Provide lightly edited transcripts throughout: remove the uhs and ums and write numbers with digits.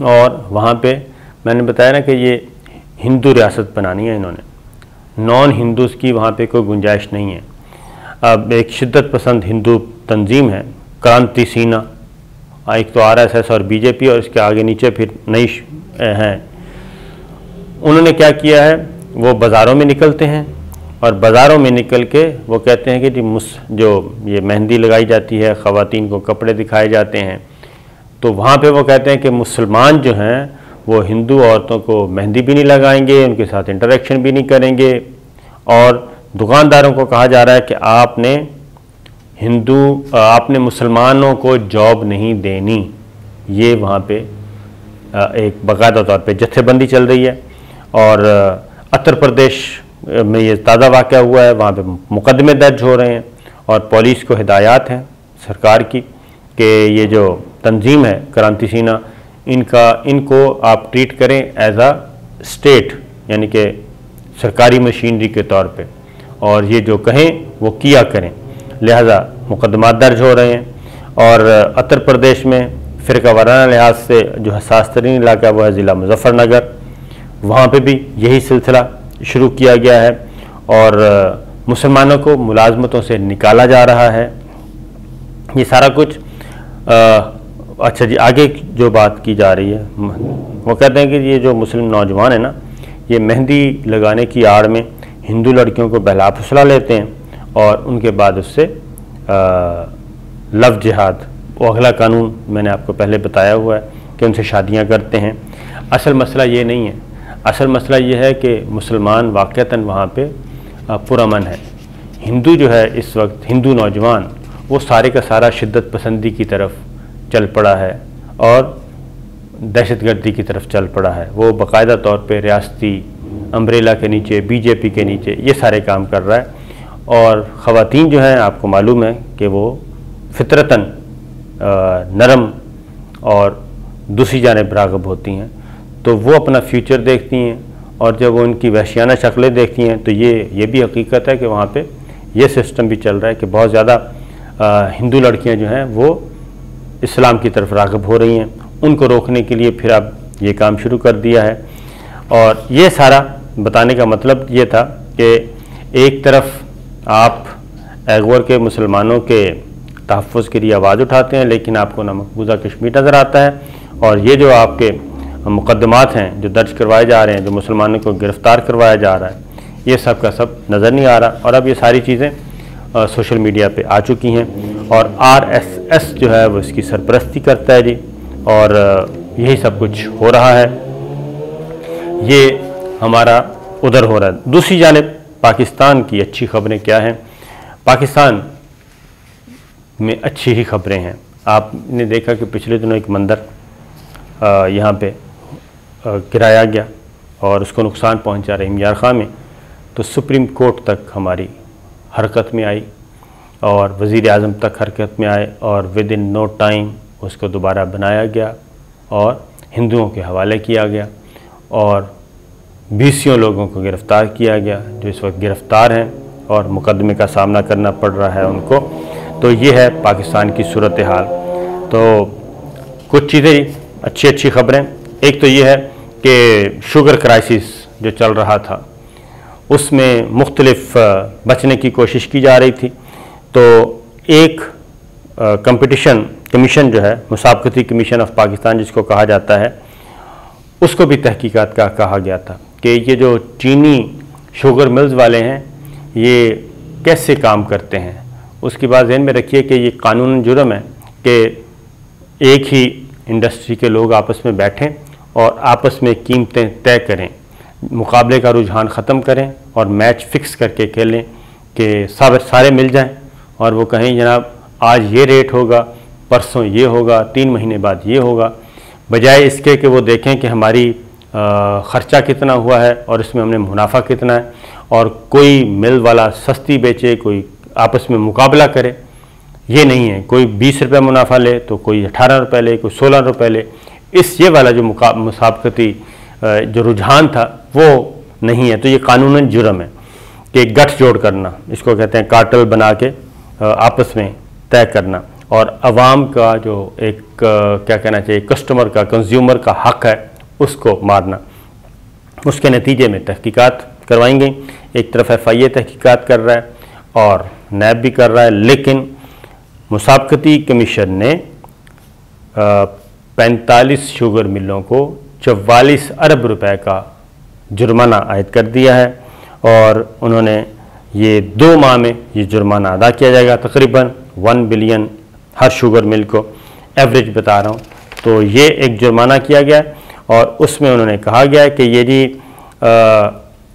اور وہاں پہ میں نے بتایا نا کہ یہ ہندو ریاست بنانی ہے انہوں نے، نان ہندوز کی وہاں پہ کوئی گنجائش نہیں ہے۔ اب ایک شدت پسند ہندو تنظیم ہے کرانتی سینا، ایک تو RSS اور BJP اور اس کے آگے نیچے پھر نئی ہیں، انہوں نے کیا کیا ہے، وہ بازاروں میں نکلتے ہیں اور بازاروں میں نکل کے وہ کہتے ہیں کہ جو یہ مہندی لگائی جاتی ہے، خواتین کو کپڑے دکھائے جاتے ہیں، تو وہاں پہ وہ کہتے ہیں کہ مسلمان جو ہیں وہ ہندو عورتوں کو مہندی بھی نہیں لگائیں گے، ان کے ساتھ انٹریکشن بھی نہیں کریں گے، اور دکانداروں کو کہا جا رہا ہے کہ آپ نے مسلمانوں کو جاب نہیں دینی۔ یہ وہاں پہ ایک باقاعدہ طور پہ جتھے بندی چل رہی ہے، اور اتر پردیش میں یہ تازہ واقعہ ہوا ہے، وہاں پہ مقدمے درج ہو رہے ہیں اور پولیس کو ہدایات ہیں سرکار کی کہ یہ جو تنظیم ہے کرانتی سینا، ان کو آپ ٹریٹ کریں ایز اے اسٹیٹ، یعنی کہ سرکاری مشینری کے طور پہ، اور یہ جو کہیں وہ کیا کریں، لہذا مقدمات درج ہو رہے ہیں۔ اور اتر پردیش میں فرقہ وارانہ لحاظ سے جو حساس ترین علاقہ ہے وہ ہے ضلع مظفر نگر، وہاں پہ بھی یہی سلسلہ شروع کیا گیا ہے اور مسلمانوں کو ملازمتوں سے نکالا جا رہا ہے۔ یہ سارا کچھ اچھا جی، آگے جو بات کی جا رہی ہے، وہ کہتے ہیں کہ یہ جو مسلم نوجوان ہیں نا، یہ مہندی لگانے کی آڑ میں ہندو لڑکیوں کو بہلا پھسلا لیتے ہیں اور ان کے بعد اس سے لو جہاد، وہ اگلا قانون میں نے آپ کو پہلے بتایا ہوا ہے کہ ان سے شادیاں کرتے ہیں۔ اصل مسئلہ یہ نہیں ہے، اصل مسئلہ یہ ہے کہ مسلمان واقعتاً وہاں پہ پرامن ہے۔ ہندو جو ہے اس وقت، ہندو نوجوان، وہ سارے کا سارا شدت پسندی کی طرف چل پڑا ہے اور دہشت گردی کی طرف چل پڑا ہے۔ وہ باقاعدہ طور پہ ریاستی امبریلا کے نیچے، BJP کے نیچے یہ سارے کام کر رہا ہے، اور خواتین جو ہیں آپ کو معلوم ہے کہ وہ فطرتاً نرم اور دوسری جانب راغب ہوتی ہیں، تو وہ اپنا فیوچر دیکھتی ہیں، اور جب وہ ان کی وحشیانہ شکلیں دیکھتی ہیں تو یہ بھی حقیقت ہے کہ وہاں پہ یہ سسٹم بھی چل رہا ہے کہ بہت زیادہ ہندو لڑکیاں جو ہیں وہ اسلام کی طرف راغب ہو رہی ہیں۔ ان کو روکنے کے لیے پھر اب یہ کام شروع کر دیا ہے، اور یہ سارا بتانے کا مطلب یہ تھا کہ ایک طرف آپ ایغور کے مسلمانوں کے تحفظ کے لیے آواز اٹھاتے ہیں، لیکن آپ کو نہ مقبوضہ کشمیر نظر آتا ہے، اور یہ جو آپ کے مقدمات ہیں جو درج کروائے جا رہے ہیں، جو مسلمانوں کو گرفتار کروایا جا رہا ہے، یہ سب کا سب نظر نہیں آ رہا، اور اب یہ ساری چیزیں سوشل میڈیا پہ آ چکی ہیں، اور RSS جو ہے وہ اس کی سرپرستی کرتا ہے جی، اور یہی سب کچھ ہو رہا ہے، یہ ہمارا ادھر ہو رہا ہے۔ دوسری جانب پاکستان کی اچھی خبریں کیا ہیں؟ پاکستان میں اچھی ہی خبریں ہیں۔ آپ نے دیکھا کہ پچھلے دنوں ایک مندر یہاں پہ گرایا گیا اور اس کو نقصان پہنچا رہیم یار خاں میں، تو سپریم کورٹ تک ہماری حرکت میں آئی اور وزیر اعظم تک حرکت میں آئے، اور ود ان نو ٹائم اس کو دوبارہ بنایا گیا اور ہندوؤں کے حوالے کیا گیا، اور 20 لوگوں کو گرفتار کیا گیا جو اس وقت گرفتار ہیں اور مقدمے کا سامنا کرنا پڑ رہا ہے ان کو۔ تو یہ ہے پاکستان کی صورتحال۔ تو کچھ چیزیں اچھی خبریں، ایک تو یہ ہے کہ شوگر کرائسس جو چل رہا تھا اس میں مختلف بچنے کی کوشش کی جا رہی تھی، تو ایک کمیشن جو ہے، مسابقتی کمیشن آف پاکستان جس کو کہا جاتا ہے، اس کو بھی تحقیقات کا کہا گیا تھا کہ یہ جو چینی شوگر ملز والے ہیں یہ کیسے کام کرتے ہیں۔ اس کی بات ذہن میں رکھیے کہ یہ قانون جرم ہے کہ ایک ہی انڈسٹری کے لوگ آپس میں بیٹھیں اور آپس میں قیمتیں طے کریں، مقابلے کا رجحان ختم کریں اور میچ فکس کر کے کھیلیں کہ سارے مل جائیں اور وہ کہیں جناب آج یہ ریٹ ہوگا، پرسوں یہ ہوگا، 3 مہینے بعد یہ ہوگا، بجائے اس کے کہ وہ دیکھیں کہ ہماری خرچہ کتنا ہوا ہے اور اس میں ہم نے منافع کتنا ہے، اور کوئی مل والا سستی بیچے، کوئی آپس میں مقابلہ کرے۔ یہ نہیں ہے، کوئی 20 روپے منافع لے تو کوئی 18 روپے لے، کوئی 16 روپے لے، یہ والا جو مسابقتی جو رجحان تھا وہ نہیں ہے۔ تو یہ قانوناً جرم ہے کہ گٹھ جوڑ کرنا، اس کو کہتے ہیں کارٹل بنا کے آپس میں طے کرنا، اور عوام کا جو ایک کیا کہنا چاہیے کسٹمر کا کنزیومر کا حق ہے اس کو مارنا۔ اس کے نتیجے میں تحقیقات کروائیں گئیں، ایک طرف FIA تحقیقات کر رہا ہے اور نیب بھی کر رہا ہے، لیکن مسابقتی کمیشن نے 45 شوگر ملوں کو 44 ارب روپے کا جرمانہ عائد کر دیا ہے، اور انہوں نے یہ 2 ماہ میں یہ جرمانہ ادا کیا جائے گا، تقریباً 1 بلین ہر شوگر مل کو، ایوریج بتا رہا ہوں۔ تو یہ ایک جرمانہ کیا گیا ہے، اور اس میں انہوں نے کہا گیا ہے کہ یہ جی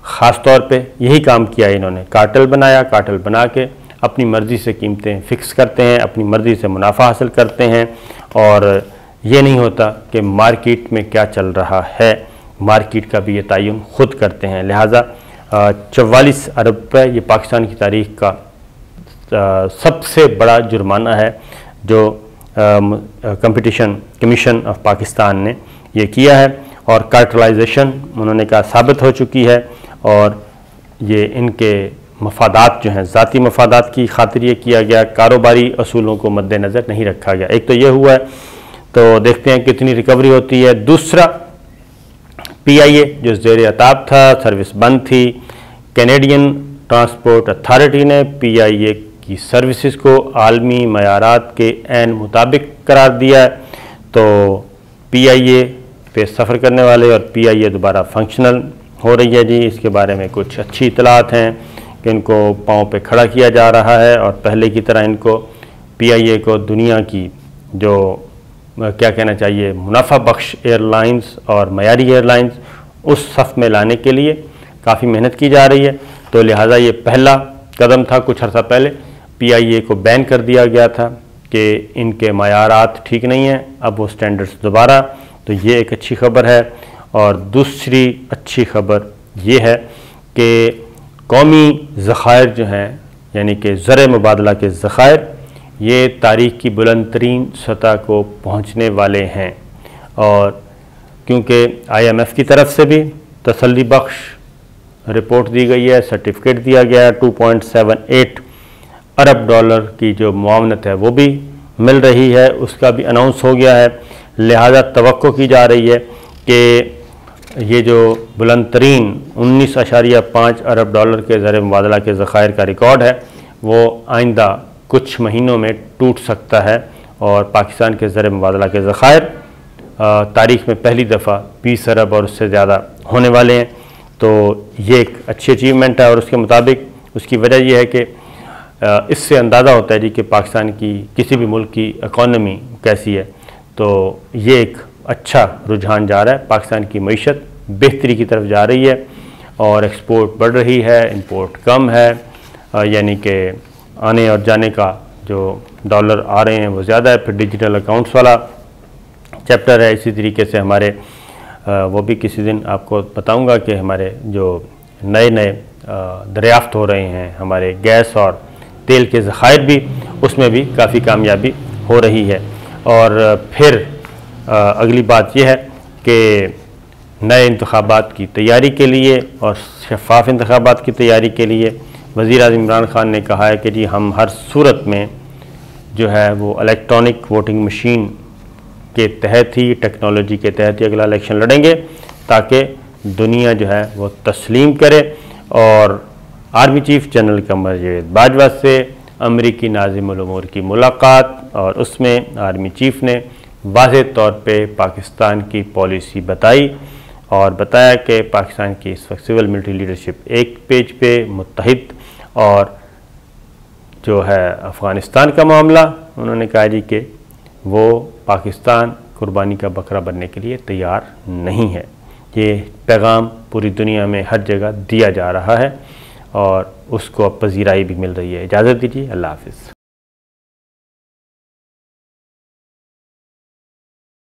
خاص طور پہ یہی کام کیا ہے، انہوں نے کارٹل بنایا، کارٹل بنا کے اپنی مرضی سے قیمتیں فکس کرتے ہیں، اپنی مرضی سے منافع حاصل کرتے ہیں، اور یہ نہیں ہوتا کہ مارکیٹ میں کیا چل رہا ہے، مارکیٹ کا بھی یہ تعین خود کرتے ہیں۔ لہٰذا 44 ارب روپے یہ پاکستان کی تاریخ کا سب سے بڑا جرمانہ ہے جو کمپٹیشن کمیشن آف پاکستان نے یہ کیا ہے، اور کارٹلائزیشن انہوں نے کہا ثابت ہو چکی ہے، اور یہ ان کے مفادات جو ہیں ذاتی مفادات کی خاطر یہ کیا گیا، کاروباری اصولوں کو مد نظر نہیں رکھا گیا۔ ایک تو یہ ہوا ہے، تو دیکھتے ہیں کتنی ریکوری ہوتی ہے۔ دوسرا PIA جو زیر عتاب تھا، سروس بند تھی، کینیڈین ٹرانسپورٹ اتھارٹی نے PIA کی سروسز کو عالمی معیارات کے عین مطابق قرار دیا ہے، تو PIA پہ سفر کرنے والے اور PIA دوبارہ فنکشنل ہو رہی ہے جی۔ اس کے بارے میں کچھ اچھی اطلاعات ہیں کہ ان کو پاؤں پہ کھڑا کیا جا رہا ہے، اور پہلے کی طرح ان کو PIA کو دنیا کی جو کیا کہنا چاہیے منافع بخش ایئر لائنز اور معیاری ایئر لائنز اس صف میں لانے کے لیے کافی محنت کی جا رہی ہے، تو لہٰذا یہ پہلا قدم تھا۔ کچھ عرصہ پہلے PIA کو بین کر دیا گیا تھا کہ ان کے معیارات ٹھیک نہیں ہیں، اب وہ سٹینڈرڈز دوبارہ، تو یہ ایک اچھی خبر ہے۔ اور دوسری اچھی خبر یہ ہے کہ قومی ذخائر جو ہیں، یعنی کہ زر مبادلہ کے ذخائر، یہ تاریخ کی بلند ترین سطح کو پہنچنے والے ہیں، اور کیونکہ IMF کی طرف سے بھی تسلی بخش رپورٹ دی گئی ہے، سرٹیفکیٹ دیا گیا ہے، 2.78 ارب ڈالر کی جو معاونت ہے وہ بھی مل رہی ہے، اس کا بھی اناؤنس ہو گیا ہے۔ لہذا توقع کی جا رہی ہے کہ یہ جو بلند ترین 19.5 ارب ڈالر کے زر مبادلہ کے ذخائر کا ریکارڈ ہے وہ آئندہ کچھ مہینوں میں ٹوٹ سکتا ہے، اور پاکستان کے زر مبادلہ کے ذخائر تاریخ میں پہلی دفعہ 20 ارب اور اس سے زیادہ ہونے والے ہیں، تو یہ ایک اچھی اچیومنٹ ہے۔ اور اس کے مطابق اس کی وجہ یہ ہے کہ اس سے اندازہ ہوتا ہے جی کہ پاکستان کی کسی بھی ملک کی اکانومی کیسی ہے، تو یہ ایک اچھا رجحان جا رہا ہے، پاکستان کی معیشت بہتری کی طرف جا رہی ہے، اور ایکسپورٹ بڑھ رہی ہے، امپورٹ کم ہے، یعنی کہ آنے اور جانے کا جو ڈالر آ رہے ہیں وہ زیادہ ہے۔ پھر ڈیجیٹل اکاؤنٹس والا چیپٹر ہے، اسی طریقے سے ہمارے وہ بھی کسی دن آپ کو بتاؤں گا کہ ہمارے جو نئے دریافت ہو رہے ہیں ہمارے گیس اور تیل کے ذخائر بھی، اس میں بھی کافی کامیابی ہو رہی ہے۔ اور پھر اگلی بات یہ ہے کہ نئے انتخابات کی تیاری کے لیے اور شفاف انتخابات کی تیاری کے لیے وزیر اعظم عمران خان نے کہا ہے کہ جی ہم ہر صورت میں جو ہے وہ الیکٹرانک ووٹنگ مشین کے تحت ہی، ٹیکنالوجی کے تحت ہی اگلا الیکشن لڑیں گے، تاکہ دنیا جو ہے وہ تسلیم کرے۔ اور army chief general Qamar Javed Bajwa سے امریکی ناظم الامور کی ملاقات، اور اس میں آرمی چیف نے واضح طور پہ پاکستان کی پالیسی بتائی، اور بتایا کہ پاکستان کی اس وقت سول ملٹری لیڈرشپ ایک پیج پہ متحد، اور جو ہے افغانستان کا معاملہ انہوں نے کہا جی کہ وہ پاکستان قربانی کا بکرا بننے کے لیے تیار نہیں ہے۔ یہ پیغام پوری دنیا میں ہر جگہ دیا جا رہا ہے، اور اس کو اب پذیرائی بھی مل رہی ہے۔ اجازت دیجیے، اللہ حافظ۔